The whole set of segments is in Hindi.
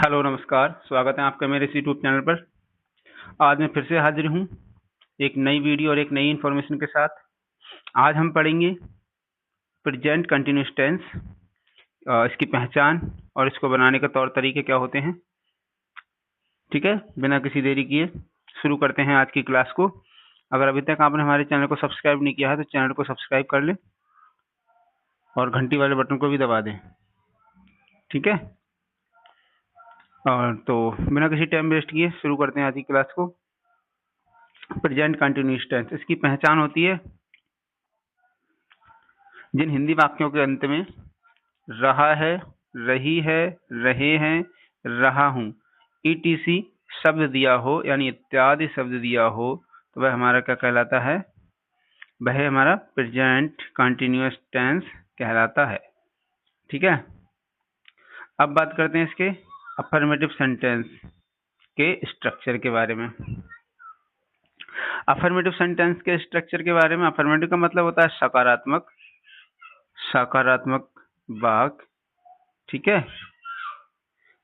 हेलो नमस्कार, स्वागत है आपका मेरे इस यूट्यूब चैनल पर। आज मैं फिर से हाजिर हूँ एक नई वीडियो और एक नई इन्फॉर्मेशन के साथ। आज हम पढ़ेंगे प्रेजेंट कंटिन्यूस टेंस, इसकी पहचान और इसको बनाने के तौर तरीके क्या होते हैं। ठीक है, बिना किसी देरी किए शुरू करते हैं आज की क्लास को। अगर अभी तक आपने हमारे चैनल को सब्सक्राइब नहीं किया है तो चैनल को सब्सक्राइब कर लें और घंटी वाले बटन को भी दबा दें। ठीक है, और तो बिना किसी टाइम वेस्ट किए शुरू करते हैं आज की क्लास को। प्रेजेंट कंटिन्यूस टेंस, इसकी पहचान होती है जिन हिंदी वाक्यों के अंत में रहा है, रही है, रहे हैं, रहा हूं ईटीसी शब्द दिया हो, यानी इत्यादि शब्द दिया हो, तो वह हमारा क्या कहलाता है? वह हमारा प्रेजेंट कंटिन्यूअस टेंस कहलाता है। ठीक है, अब बात करते हैं इसके अफर्मेटिव सेंटेंस के स्ट्रक्चर के बारे में। अफर्मेटिव सेंटेंस के स्ट्रक्चर के बारे में, अफर्मेटिव का मतलब होता है सकारात्मक, सकारात्मक वाक्य। ठीक है,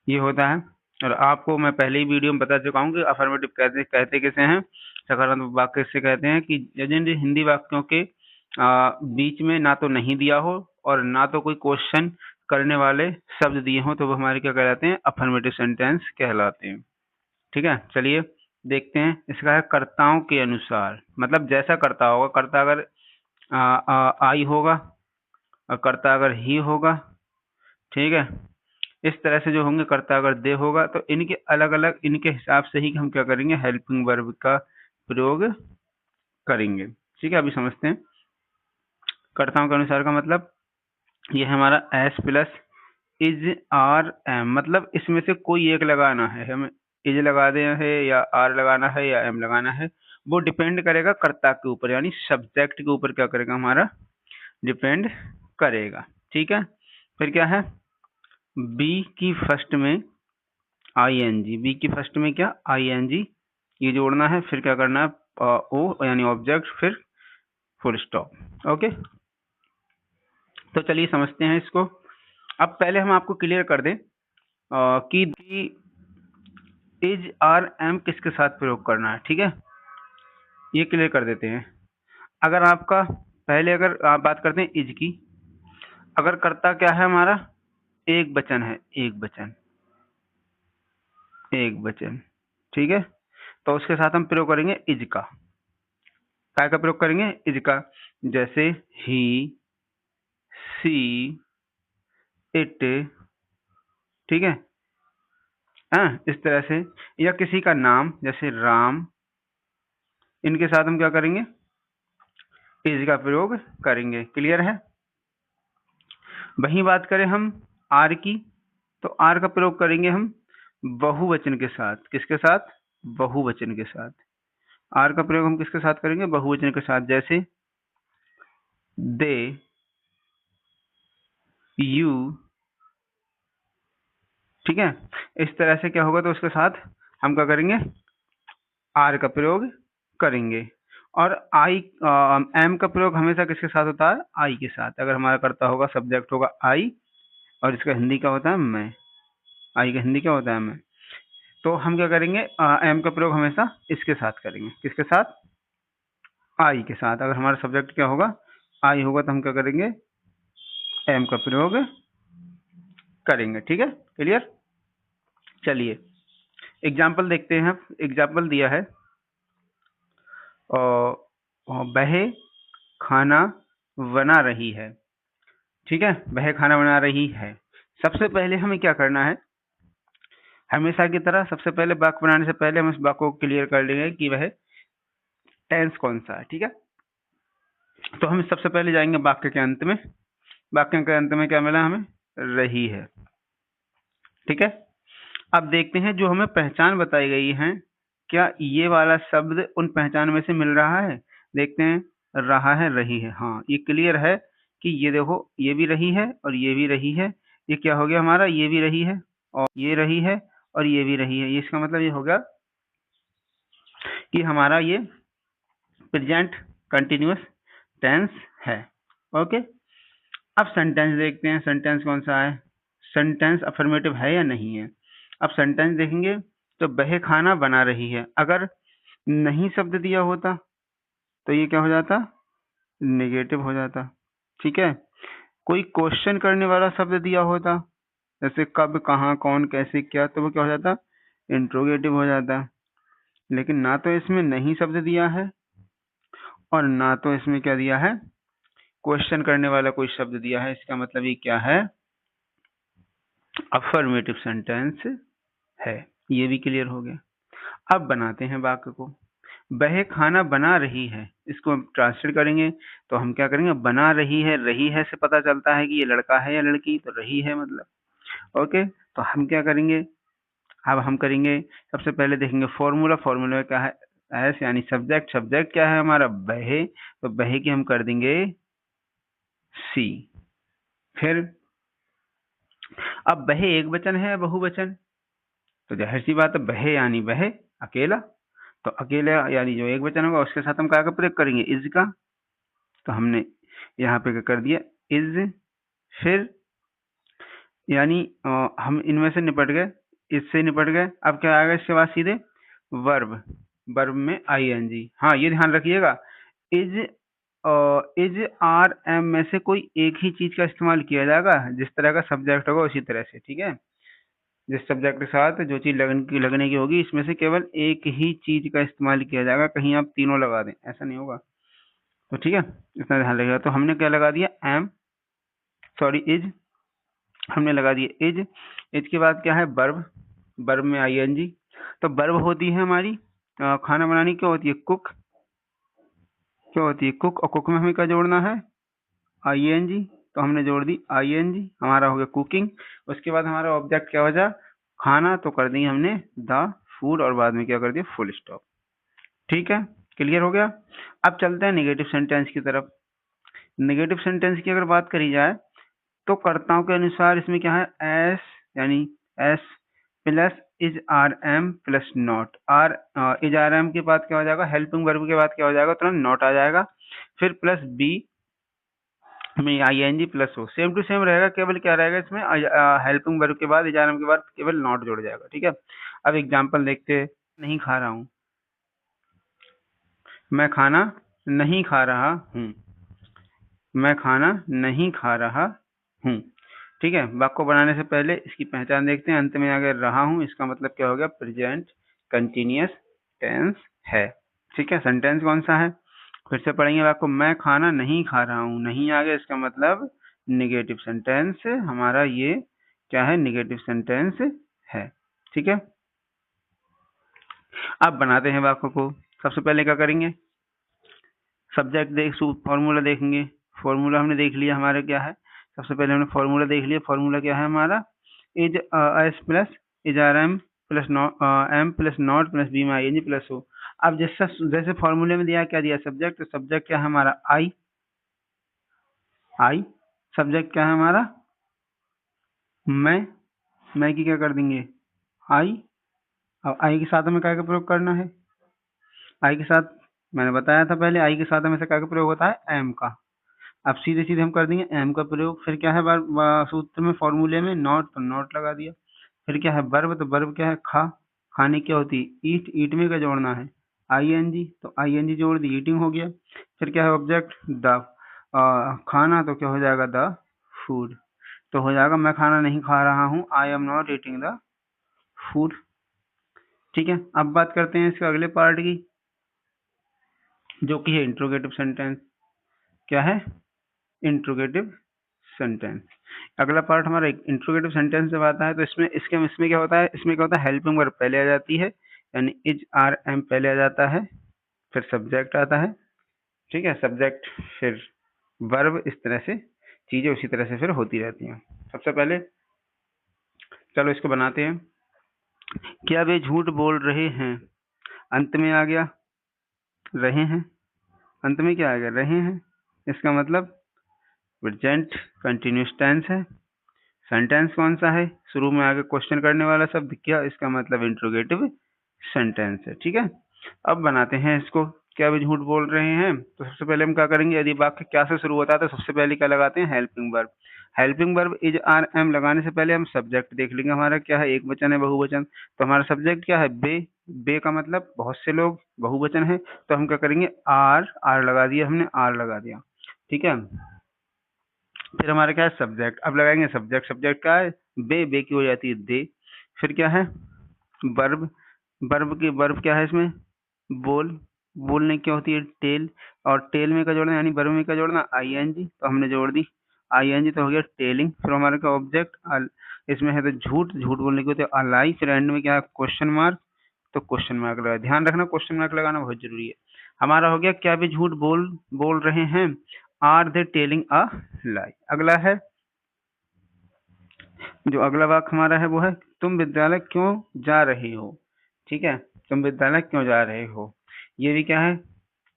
ये होता है। और आपको मैं पहले ही वीडियो में बता चुका हूँ कि अफर्मेटिव कहते कैसे हैं, सकारात्मक वाक्य से कहते हैं कि जिन हिंदी वाक्यों के बीच में ना तो नहीं दिया हो और ना तो कोई क्वेश्चन करने वाले शब्द दिए हों, तो वो हमारे क्या कहलाते हैं? अफर्मेटिव सेंटेंस कहलाते हैं। ठीक है, चलिए देखते हैं। इसका है कर्ताओं के अनुसार, मतलब जैसा कर्ता होगा, कर्ता अगर आई होगा और कर्ता अगर ही होगा, ठीक है, इस तरह से जो होंगे, कर्ता अगर दे होगा, तो इनके अलग अलग, इनके हिसाब से ही हम क्या करेंगे? हेल्पिंग वर्ब का प्रयोग करेंगे। ठीक है, अभी समझते हैं। कर्ताओं के अनुसार का मतलब ये है हमारा S plus is are am, मतलब इसमें से कोई एक लगाना है, हमें इज लगा दे है या आर लगाना है या एम लगाना है, वो डिपेंड करेगा कर्ता के ऊपर, यानी सब्जेक्ट के ऊपर क्या करेगा? हमारा डिपेंड करेगा। ठीक है, फिर क्या है? बी की फर्स्ट में आईएनजी, बी की फर्स्ट में क्या? आईएनजी, ये जोड़ना है। फिर क्या करना है? ओ यानी ऑब्जेक्ट, फिर फुल स्टॉप। ओके, तो चलिए समझते हैं इसको। अब पहले हम आपको क्लियर कर दें कि इज आर एम किसके साथ प्रयोग करना है। ठीक है, ये क्लियर कर देते हैं। अगर आपका पहले, अगर आप बात करते हैं इज की, अगर कर्ता क्या है हमारा? एक वचन है, एक वचन, एक वचन। ठीक है, तो उसके साथ हम प्रयोग करेंगे इज का। काय का प्रयोग करेंगे? इज का। जैसे ही, सी, इट। ठीक है, इस तरह से। या किसी का नाम, जैसे राम, इनके साथ हम क्या करेंगे? इज का प्रयोग करेंगे। क्लियर है? वही बात करें हम आर की, तो आर का प्रयोग करेंगे हम बहुवचन के साथ। किसके साथ? बहुवचन के साथ। आर का प्रयोग हम किसके साथ करेंगे? बहुवचन के साथ। जैसे दे, यू। ठीक है, इस तरह से क्या होगा? तो उसके साथ हम क्या करेंगे? आर का प्रयोग करेंगे। और आई, एम का प्रयोग हमेशा किसके साथ होता है? आई के साथ। अगर हमारा कर्ता होगा, सब्जेक्ट होगा आई, और इसका हिंदी क्या होता है? मैं। आई का हिंदी क्या होता है? मैं। तो हम क्या करेंगे? एम का प्रयोग हमेशा इसके साथ करेंगे। किसके साथ? आई के साथ। अगर हमारा सब्जेक्ट क्या होगा? आई होगा, तो हम क्या करेंगे? एम का प्रयोग करेंगे। ठीक है, क्लियर? चलिए एग्जाम्पल देखते हैं। एग्जाम्पल दिया है, वह खाना बना रही है। ठीक है, वह खाना बना रही है। सबसे पहले हमें क्या करना है? हमेशा की तरह सबसे पहले वाक्य बनाने से पहले हम इस वाक्य को क्लियर कर लेंगे कि वह टेंस कौन सा है। ठीक है, तो हम सबसे पहले जाएंगे वाक्य के अंत में। वाक्य के अंत में क्या मिला हमें? रही है। ठीक है, अब देखते हैं जो हमें पहचान बताई गई है, क्या ये वाला शब्द उन पहचान में से मिल रहा है? देखते हैं। रहा है, रही है, हाँ ये क्लियर है कि ये देखो, ये भी रही है और ये भी रही है। ये क्या हो गया हमारा? ये भी रही है और ये रही है और ये भी रही है। ये इसका मतलब ये हो गया कि हमारा ये प्रेजेंट कंटिन्यूअस टेंस है। ओके, अब सेंटेंस देखते हैं। सेंटेंस कौन सा है? सेंटेंस अफर्मेटिव है या नहीं है? अब सेंटेंस देखेंगे तो वह खाना बना रही है, अगर नहीं शब्द दिया होता तो ये क्या हो जाता, नेगेटिव हो जाता। ठीक है, कोई क्वेश्चन करने वाला शब्द दिया होता, जैसे कब, कहाँ, कौन, कैसे, क्या, तो वो क्या हो जाता, इंट्रोगेटिव हो जाता। लेकिन ना तो इसमें नहीं शब्द दिया है और ना तो इसमें क्या दिया है, क्वेश्चन करने वाला कोई शब्द दिया है। इसका मतलब ये क्या है, अफर्मेटिव सेंटेंस है। ये भी क्लियर हो गया। अब बनाते हैं वाक्य को। वह खाना बना रही है, इसको हम ट्रांसलेट करेंगे तो हम क्या करेंगे, बना रही है से पता चलता है कि ये लड़का है या लड़की, तो रही है मतलब। ओके, तो हम क्या करेंगे, अब हम करेंगे सबसे पहले देखेंगे फॉर्मूला। फॉर्मूला क्या है, एस यानी सब्जेक्ट। सब्जेक्ट क्या है हमारा, वह, तो वह की हम कर देंगे सी। फिर अब वह एक वचन है या बहुवचन, तो जाहिर सी बात है वह यानी वह अकेला, तो अकेला यानी जो एक वचन होगा उसके साथ हम क्या का प्रयोग करेंगे, इज का। तो हमने यहाँ पे क्या कर दिया, इज। फिर यानी हम इनमें से निपट गए, इससे निपट गए। अब क्या आएगा इसके बाद सीधे वर्ब। वर्ब में आईएनजी। हाँ, ये ध्यान रखिएगा, इज इज आर एम में से कोई एक ही चीज का इस्तेमाल किया जाएगा, जिस तरह का सब्जेक्ट होगा उसी तरह से। ठीक है, जिस सब्जेक्ट के साथ जो चीज लगने की होगी, इसमें से केवल एक ही चीज का इस्तेमाल किया जाएगा, कहीं आप तीनों लगा दें ऐसा नहीं होगा। तो ठीक है, इतना ध्यान रखिएगा। तो हमने क्या लगा दिया, एम, सॉरी इज, हमने लगा दिया इज। इज के बाद क्या है, वर्ब। वर्ब में आईएनजी। तो वर्ब होती है हमारी खाना बनाने की, क्या होती है, कुक। क्या होती है, कुक। और कुक में हमें क्या जोड़ना है, आईएनजी। तो हमने जोड़ दी आईएनजी, हमारा हो गया कुकिंग। उसके बाद हमारा ऑब्जेक्ट क्या हो जा, खाना, तो कर दी हमने द फूड, और बाद में क्या कर दिया, फुल स्टॉप। ठीक है, क्लियर हो गया। अब चलते हैं नेगेटिव सेंटेंस की तरफ। नेगेटिव सेंटेंस की अगर बात करी जाए तो कर्ताओं के अनुसार इसमें क्या है, एस यानी S plus is are am plus not. Are is are am के बाद क्या हो जाएगा, हेल्पिंग वर्ब के बाद क्या हो जाएगा, तुरंत नॉट आ जाएगा। फिर प्लस बी में आई एन जी प्लस हो, सेम टू सेम रहेगा, केवल क्या रहेगा इसमें, हेल्पिंग वर्ब के बाद इज आर एम के बाद केवल नॉट जुड़ जाएगा। ठीक है, अब एग्जाम्पल देखते हैं। नहीं खा रहा हूँ, मैं खाना नहीं खा रहा हूँ, मैं खाना नहीं खा रहा हूँ। ठीक है, वाक्य को बनाने से पहले इसकी पहचान देखते हैं। अंत में अगर रहा हूँ, इसका मतलब क्या हो गया, प्रेजेंट कंटिन्यूअस टेंस है। ठीक है, सेंटेंस कौन सा है, फिर से पढ़ेंगे वाक्य को। मैं खाना नहीं खा रहा हूँ, नहीं आ गया, इसका मतलब निगेटिव सेंटेंस हमारा, ये क्या है, निगेटिव सेंटेंस है। ठीक है, अब बनाते हैं वाक्य को। सबसे पहले क्या करेंगे, सब्जेक्ट देख फॉर्मूला देखेंगे। फॉर्मूला हमने देख लिया, हमारा क्या है, सबसे पहले हमने फॉर्मूला देख लिया। फॉर्मूला क्या है हमारा, is S plus is are am plus am plus not plus V में आई एन जी प्लस हो। अब जैसा जैसे फॉर्मूले में दिया, क्या दिया, सब्जेक्ट। तो सब्जेक्ट क्या है हमारा, आई। आई सब्जेक्ट क्या है हमारा, मैं की क्या कर देंगे, आई। अब आई के साथ हमें क्या का प्रयोग करना है, आई के साथ मैंने बताया था पहले, आई के साथ हमेशा क्या का प्रयोग होता है, एम का। अब सीधे सीधे हम कर देंगे एम का प्रयोग। फिर क्या है सूत्र में, फॉर्मूले में नॉट, तो नॉट लगा दिया। फिर क्या है वर्ब, तो वर्ब क्या है, खा। खाने क्या होती है, ईट। ईट में क्या जोड़ना है, आईएनजी, तो आईएनजी जोड़ दी, ईटिंग हो गया। फिर क्या है ऑब्जेक्ट, द खाना, तो क्या हो जाएगा, द फूड। तो हो जाएगा, मैं खाना नहीं खा रहा हूँ, I am not eating the food. ठीक है, अब बात करते हैं इसके अगले पार्ट की, जो कि है इंट्रोगेटिव सेंटेंस। क्या है, इंट्रोगेटिव सेंटेंस। अगला पार्ट हमारा इंट्रोगेटिव सेंटेंस जब आता है, तो इसमें क्या होता है, इसमें क्या होता है, हेल्पिंग वर्ब पहले आ जाती है, यानी इज आर एम पहले आ जाता है, फिर सब्जेक्ट आता है। ठीक है, सब्जेक्ट फिर वर्ब, इस तरह से चीजें उसी तरह से फिर होती रहती हैं। सबसे पहले चलो इसको बनाते हैं। क्या वे झूठ बोल रहे हैं, अंत में आ गया रहे हैं, अंत में क्या आ गया, रहे हैं। इसका मतलब प्रेजेंट कंटिन्यूअस टेंस है। सेंटेंस कौन सा है, शुरू में आगे क्वेश्चन करने वाला शब्द क्या, इसका मतलब इंट्रोगेटिव सेंटेंस है। ठीक है, अब बनाते हैं इसको। क्या भी झूठ बोल रहे हैं, तो सबसे पहले हम क्या करेंगे, यदि वाक्य क्या से शुरू होता है तो सबसे पहले क्या लगाते हैं, helping verb. Helping verb is are am लगाने से पहले हम सब्जेक्ट देख लेंगे हमारा क्या है, एक वचन है बहुवचन। तो हमारा सब्जेक्ट क्या है, बे। बे का मतलब बहुत से लोग, बहुवचन है। तो हम क्या करेंगे, आर, आर लगा दिया हमने, आर लगा दिया, ठीक है। फिर हमारा क्या है, सब्जेक्ट। अब लगाएंगे सब्जेक्ट, सब्जेक्ट क्या है, बे, बे की हो जाती है दे। फिर क्या है, वर्ब। वर्ब क्या है इसमें, बोल। बोलने क्या होती है, टेल। और टेल में क्या जोड़ना है, यानी वर्ब में क्या जोड़ना, आईएनजी। तो हमने जोड़ दी आईएनजी, तो हो गया टेलिंग। फिर हमारा क्या, ऑब्जेक्ट। इसमें है तो झूठ, झूठ बोलने की होती है अलाई। फिर एंड में क्या है, क्वेश्चन मार्क। तो क्वेश्चन मार्क लगा, ध्यान रखना क्वेश्चन मार्क लगाना बहुत जरूरी है। हमारा हो गया, क्या भी झूठ बोल रहे हैं, आर दे टेलिंग अ लाई। अगला है, जो अगला वाक्य हमारा है वो है, तुम विद्यालय क्यों जा रहे हो। ठीक है, तुम विद्यालय क्यों जा रहे हो। ये भी क्या है,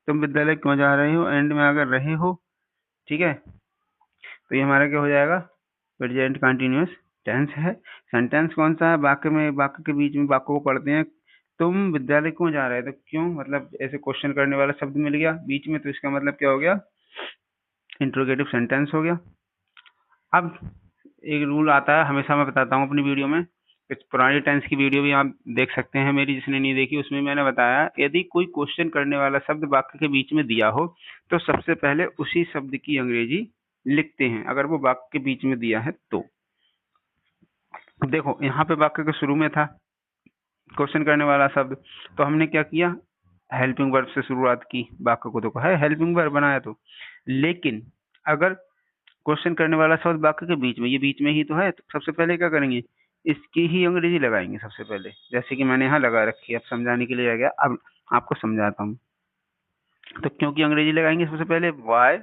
तुम विद्यालय क्यों जा रहे हो, एंड में अगर रहे हो, ठीक है, तो ये हमारा क्या हो जाएगा, प्रेजेंट कंटिन्यूअस टेंस है। सेंटेंस कौन सा है, वाक्य में, वाक्य के बीच में वाक्य को पढ़ते हैं। तुम विद्यालय क्यों जा रहे हो, तो क्यों मतलब ऐसे क्वेश्चन करने वाला शब्द मिल गया बीच में, तो इसका मतलब क्या हो गया, इंट्रोगेटिव सेंटेंस हो गया। अब एक रूल आता है, हमेशा मैं बताता हूँ अपनी वीडियो में, कुछ पुरानी टेंस की वीडियो भी आप देख सकते हैं मेरी, जिसने नहीं देखी उसमें मैंने बताया, यदि कोई क्वेश्चन करने वाला शब्द वाक्य के बीच में दिया हो तो सबसे पहले उसी शब्द की अंग्रेजी लिखते हैं, अगर वो वाक्य के बीच में दिया है तो। देखो यहाँ पे वाक्य के शुरू में था क्वेश्चन करने वाला शब्द, तो हमने क्या किया, हेल्पिंग वर्ब से शुरुआत की, वाक्य को देखो है हेल्पिंग वर्ब बनाया तो। लेकिन अगर क्वेश्चन करने वाला शब्द वाक्य के बीच में, ये बीच में ही तो है, तो सबसे पहले क्या करेंगे, इसकी ही अंग्रेजी लगाएंगे सबसे पहले, जैसे कि मैंने यहाँ लगा रखी है, अब समझाने के लिए आ गया, अब आपको समझाता हूँ। तो क्योंकि अंग्रेजी लगाएंगे सबसे पहले, वाई,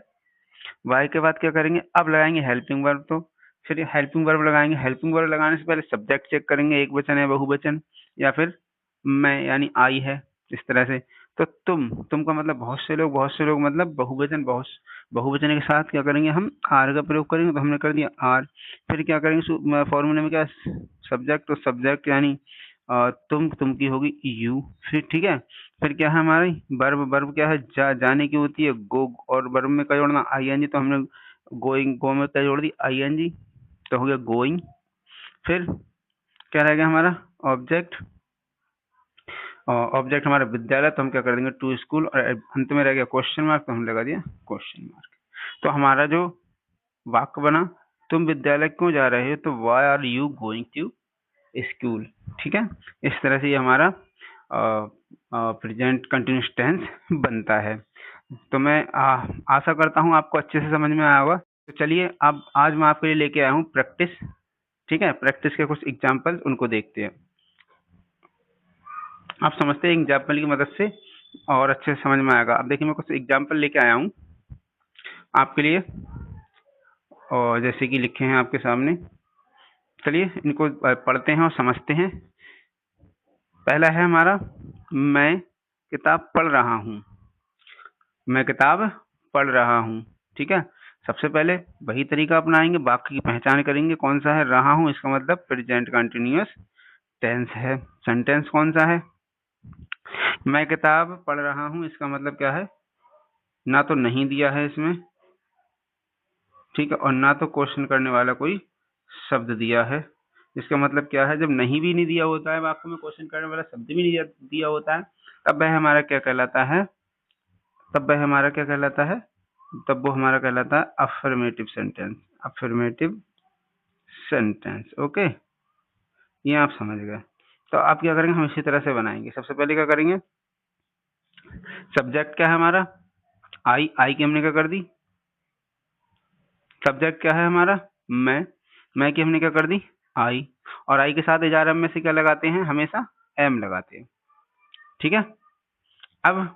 वाई के बाद क्या करेंगे, अब लगाएंगे हेल्पिंग वर्ब। तो फिर हेल्पिंग वर्ब लगाएंगे, हेल्पिंग वर्ब लगाने से पहले सब्जेक्ट चेक करेंगे, एक वचन है बहुवचन, या फिर मैं यानी आई है, इस तरह से। तो तुम का मतलब बहुत से लोग, बहुत से लोग मतलब बहुवचन, बहुत बहुवचन के साथ क्या करेंगे, हम आर का प्रयोग करेंगे, तो हमने कर दिया आर। फिर क्या करेंगे, फॉर्मूले में क्या, सब्जेक्ट, तो सब्जेक्ट यानी तुम की होगी यू। फिर ठीक है, फिर क्या है हमारी वर्ब, वर्ब क्या है, जाने की होती है गो, और वर्ब में क्या जोड़ना, आईएनजी, तो हमने गोइंग, गो में क्या जोड़ दी, आईएनजी, तो हो गया गोइंग। फिर क्या रह गया हमारा, ऑब्जेक्ट, ऑब्जेक्ट हमारा विद्यालय, तो हम क्या कर देंगे, टू स्कूल, और अंत में रह गया क्वेश्चन मार्क, तो हम लगा दिया क्वेश्चन मार्क। तो हमारा जो वाक्य बना, तुम विद्यालय क्यों जा रहे हो, तो why are you going to school. ठीक है, इस तरह से ये हमारा प्रेजेंट कंटिन्यूअस टेंस बनता है। तो मैं आशा करता हूँ आपको अच्छे से समझ में आया होगा। तो चलिए, अब आज मैं आपके लिए लेके आया हूँ प्रैक्टिस। ठीक है, प्रैक्टिस के कुछ एग्जाम्पल, उनको देखते हैं। आप समझते हैं एग्जाम्पल की मदद से और अच्छे से समझ में आएगा। अब देखिए, मैं कुछ एग्जाम्पल लेके आया हूँ आपके लिए, और जैसे कि लिखे हैं आपके सामने। चलिए इनको पढ़ते हैं और समझते हैं। पहला है हमारा, मैं किताब पढ़ रहा हूँ। मैं किताब पढ़ रहा हूँ। ठीक है, सबसे पहले वही तरीका अपनाएंगे, वाक्य की पहचान करेंगे कौन सा है, रहा हूँ इसका मतलब प्रेजेंट कंटिन्यूअस टेंस है। सेंटेंस कौन सा है, मैं किताब पढ़ रहा हूँ, इसका मतलब क्या है, ना तो नहीं दिया है इसमें, ठीक है, और ना तो क्वेश्चन करने वाला कोई शब्द दिया है। इसका मतलब क्या है, जब नहीं भी नहीं दिया होता है वाक्य में, क्वेश्चन करने वाला शब्द भी नहीं दिया होता है, तब वह हमारा क्या कहलाता है, तब वह हमारा क्या कहलाता है, तब वो हमारा कहलाता है affirmative sentence. Affirmative sentence, okay, ये आप समझ गए। तो आप क्या करेंगे, हम इसी तरह से बनाएंगे। सबसे पहले क्या करेंगे, सब्जेक्ट क्या है हमारा, आई, आई की हमने क्या कर दी, सब्जेक्ट क्या है हमारा, मैं की हमने क्या कर दी, आई, और आई के साथ इजार में से क्या लगाते हैं, हमेशा एम लगाते हैं। ठीक है, अब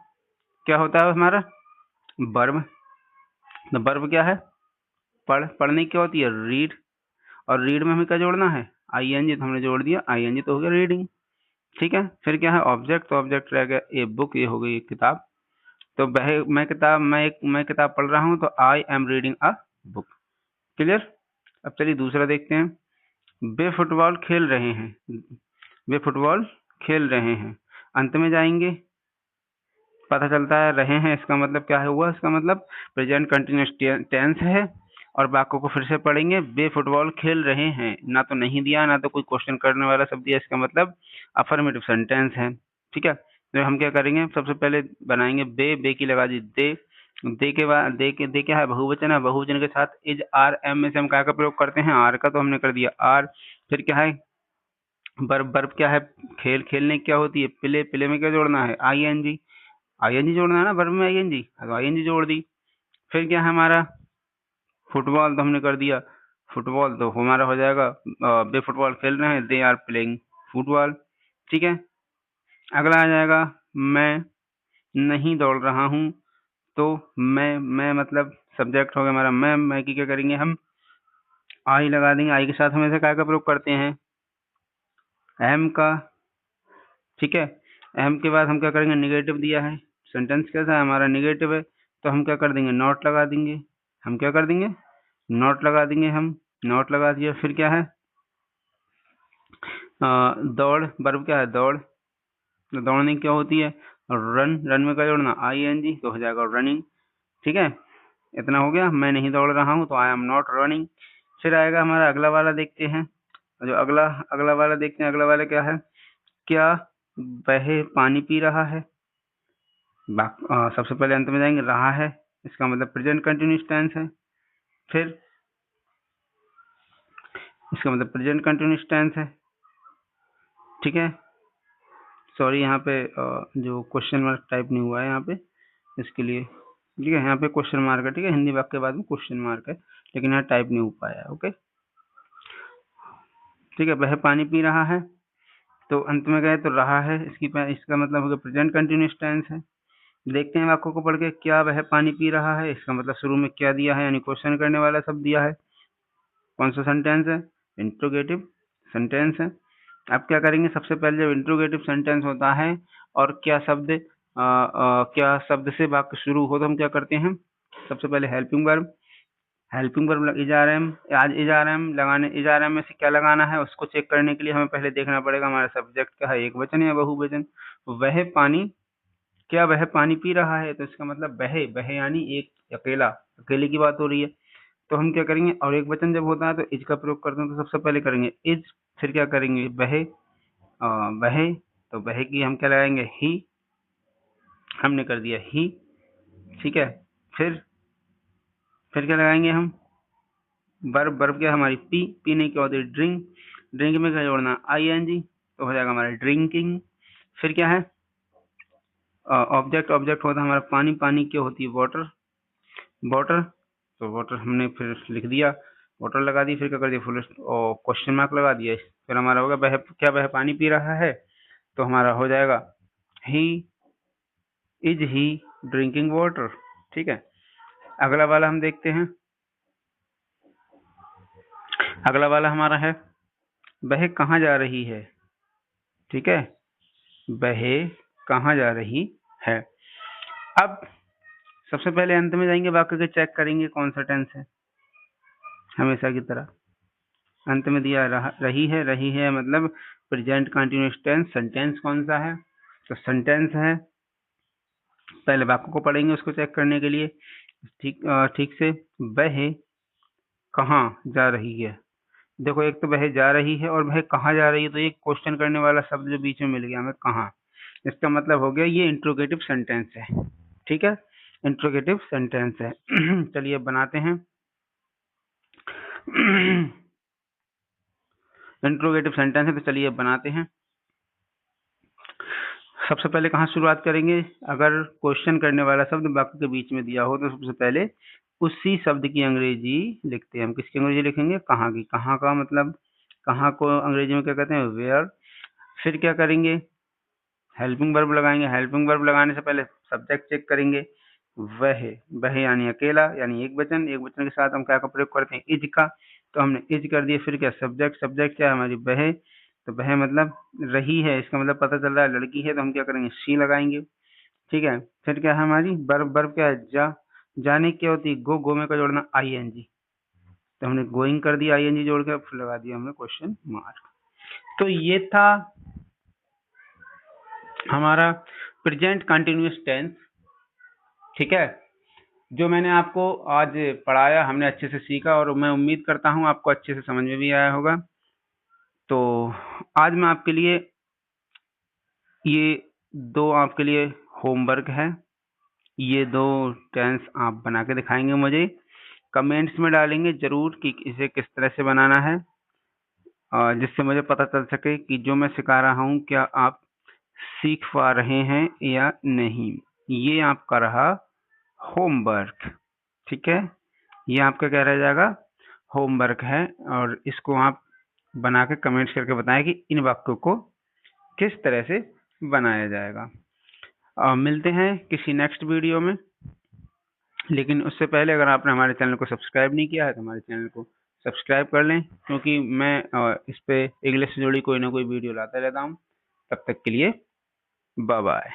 क्या होता है हमारा वर्ब। तो वर्ब क्या है, पढ़ने की क्या होती है, रीड, और रीड में हमें क्या जोड़ना है, आईएनजी, तो हमने जोड़ दिया आईएनजी, तो हो गया रीडिंग। ठीक है, फिर क्या है ऑब्जेक्ट, तो ऑब्जेक्ट रह गया ए बुक, ये हो गई एक किताब। तो वह मैं किताब पढ़ रहा हूँ, तो I am reading a book. Clear. अब चलिए दूसरा देखते हैं, वे फुटबॉल खेल रहे हैं। वे फुटबॉल खेल रहे हैं, अंत में जाएंगे, पता चलता है रहे हैं, इसका मतलब क्या हुआ, इसका मतलब प्रेजेंट कंटिन्यूअस टेंस है, और वाक्यों को फिर से पढ़ेंगे। वे फुटबॉल खेल रहे हैं, ना तो नहीं दिया ना तो कोई क्वेश्चन करने वाला शब्द दिया, इसका मतलब अफर्मेटिव सेंटेंस है। ठीक है, तो हम क्या करेंगे, सबसे पहले बनाएंगे बे की लगा दी दे के बाद दे क्या है, बहुवचन है। बहुवचन के साथ इज आर एम में से हम क्या का प्रयोग करते हैं, आर का, तो हमने कर दिया आर। फिर क्या है, वर्ब क्या है, खेलने क्या होती है, प्ले में क्या जोड़ना है, आईएनजी जोड़ना है ना, वर्ब में आईएनजी, तो आईएनजी जोड़ दी। फिर क्या है हमारा, फुटबॉल तो हमने कर दिया, फुटबॉल तो हमारा हो जाएगा वे फुटबॉल खेल रहे हैं, दे आर प्लेइंग फुटबॉल। ठीक है, अगला आ जाएगा मैं नहीं दौड़ रहा हूँ, तो मैं मतलब सब्जेक्ट हो गया हमारा, मैं की क्या करेंगे हम, आई लगा देंगे। आई के साथ हम ऐसे क्या का प्रयोग करते हैं, एम का। ठीक है, एम के बाद हम क्या करेंगे, निगेटिव दिया है, सेंटेंस कैसा है हमारा, निगेटिव है, तो हम क्या कर देंगे, नॉट लगा देंगे। हम क्या कर देंगे, नॉट लगा देंगे, हम नॉट लगा दिया। फिर क्या है, दौड़, वर्ब क्या है, दौड़, तो दौड़ने क्या होती है, रन में क्या जोड़ना, आईएनजी, तो हो जाएगा रनिंग। ठीक है, इतना हो गया, मैं नहीं दौड़ रहा हूँ, तो आई एम नॉट रनिंग। फिर आएगा हमारा अगला वाला, देखते हैं जो अगला अगला वाला देखते हैं। अगला वाला क्या है, क्या वह पानी पी रहा है। सबसे पहले अंत में जाएंगे, रहा है, इसका मतलब प्रेजेंट कंटिन्यूअस टेंस है। फिर इसका मतलब प्रेजेंट कंटिन्यूअस टेंस है। ठीक है, सॉरी यहाँ पे जो क्वेश्चन मार्क टाइप नहीं हुआ है यहाँ पे, इसके लिए। ठीक है, यहाँ पे क्वेश्चन मार्क है। ठीक है, हिंदी वाक्य के बाद में क्वेश्चन मार्क है, लेकिन यहाँ टाइप नहीं हो पाया है। ओके, ठीक है, वह पानी पी रहा है, तो अंत में गए तो रहा है, इसका मतलब होगा प्रेजेंट कंटिन्यूअस टेंस है। देखते हैं वाक्यों को पढ़ के, क्या वह पानी पी रहा है, इसका मतलब शुरू में क्या दिया है, यानी क्वेश्चन करने वाला शब्द दिया है। कौन सा सेंटेंस है, इंट्रोगेटिव सेंटेंस है। अब क्या करेंगे, सबसे पहले जब इंट्रोगेटिव सेंटेंस होता है और क्या शब्द से वाक्य शुरू हो, तो हम क्या करते हैं, सबसे पहले हेल्पिंग वर्ब इजारम, आज इजारम लगाने, इजारम में से क्या लगाना है उसको चेक करने के लिए हमें पहले देखना पड़ेगा हमारा सब्जेक्ट क्या है, एक वचन या बहुवचन। वह पानी, क्या वह पानी पी रहा है, तो इसका मतलब वह यानी एक, अकेले की बात हो रही है। तो हम क्या करेंगे, और एक वचन जब होता है तो इज का प्रयोग करते हैं, तो सबसे पहले करेंगे इज। फिर क्या करेंगे, वह, तो वह की हम क्या लगाएंगे, ही, हमने कर दिया ही। ठीक है, फिर क्या लगाएंगे हम, वर्ब क्या हमारी पीने की होती है, ड्रिंक में क्या जोड़ना, आईएनजी, तो हो जाएगा हमारा ड्रिंकिंग। फिर क्या है, ऑब्जेक्ट होता है हमारा पानी क्या होती है, वाटर, तो वाटर हमने फिर लिख दिया, वाटर लगा दी। फिर क्या कर दिया, फुल क्वेश्चन मार्क लगा दिया। फिर हमारा होगा क्या वह पानी पी रहा है, तो हमारा हो जाएगा इज ही ड्रिंकिंग वाटर। ठीक है, अगला वाला हम देखते हैं। अगला वाला हमारा है, वह कहाँ जा रही है। ठीक है, वह कहाँ जा रही है। अब सबसे पहले अंत में जाएंगे, वाक्य के चेक करेंगे कौन सा टेंस है, हमेशा की तरह अंत में दिया रही है मतलब प्रेजेंट कंटिन्यूअस टेंस। सेंटेंस कौन सा है, तो सेंटेंस है। पहले वाक्य को पढ़ेंगे उसको चेक करने के लिए ठीक से। वह कहाँ जा रही है, देखो एक तो वह जा रही है और वह कहाँ जा रही है, तो एक क्वेश्चन करने वाला शब्द जो बीच में मिल गया हमें, कहाँ, इसका मतलब हो गया ये इंट्रोगेटिव सेंटेंस है। ठीक है, इंट्रोगेटिव सेंटेंस है। चलिए बनाते हैं। इंट्रोगेटिव सेंटेंस है, तो चलिए बनाते हैं। सबसे पहले कहाँ शुरुआत करेंगे, अगर क्वेश्चन करने वाला शब्द वाक्य के बीच में दिया हो तो सबसे पहले उसी शब्द की अंग्रेजी लिखते हैं। हम किसकी अंग्रेजी लिखेंगे, कहाँ की। कहाँ का मतलब, कहाँ को अंग्रेजी में क्या कहते हैं, वेयर। फिर क्या करेंगे, हेल्पिंग वर्ब लगाएंगे। हेल्पिंग वर्ब लगाने से पहले सब्जेक्ट चेक करेंगे। वह यानी अकेला, यानी एक वचन के साथ हम क्या का प्रयोग करते हैं, इज का, तो हमने इज कर दिया। फिर क्या, सब्जेक्ट क्या है हमारी, वह, तो वह मतलब रही है, इसका मतलब पता चल रहा है लड़की है, तो हम क्या करेंगे, शी लगाएंगे। ठीक है, फिर क्या है हमारी वर्ब क्या है, जाने क्या होती है, गो में का जोड़ना आईएनजी, तो हमने गोइंग कर दिया, आईएनजी जोड़ के फिर लगा दिया हमने क्वेश्चन मार्क। तो ये था हमारा प्रेजेंट कंटिन्यूअस टेंस। ठीक है, जो मैंने आपको आज पढ़ाया हमने अच्छे से सीखा और मैं उम्मीद करता हूँ आपको अच्छे से समझ में भी आया होगा। तो आज मैं आपके लिए ये 2 आपके लिए होमवर्क है। ये 2 टेंस आप बना के दिखाएँगे मुझे। कमेंट्स में डालेंगे ज़रूर कि इसे किस तरह से बनाना है जिससे मुझे पता चल सके कि जो मैं सिखा रहा हूँ क्या आप सीख पा रहे हैं या नहीं। ये आपका रहा होमवर्क, ठीक है? ये आपका क्या रह जाएगा? होमवर्क है और इसको आप बना के कमेंट्स करके बताएं कि इन वाक्यों को किस तरह से बनाया जाएगा। मिलते हैं किसी नेक्स्ट वीडियो में, लेकिन उससे पहले अगर आपने हमारे चैनल को सब्सक्राइब नहीं किया है तो हमारे चैनल को सब्सक्राइब कर लें, क्योंकि मैं इस पे इंग्लिश से जुड़ी कोई ना कोई वीडियो लाता रहता हूँ। तब तक के लिए बाय बाय।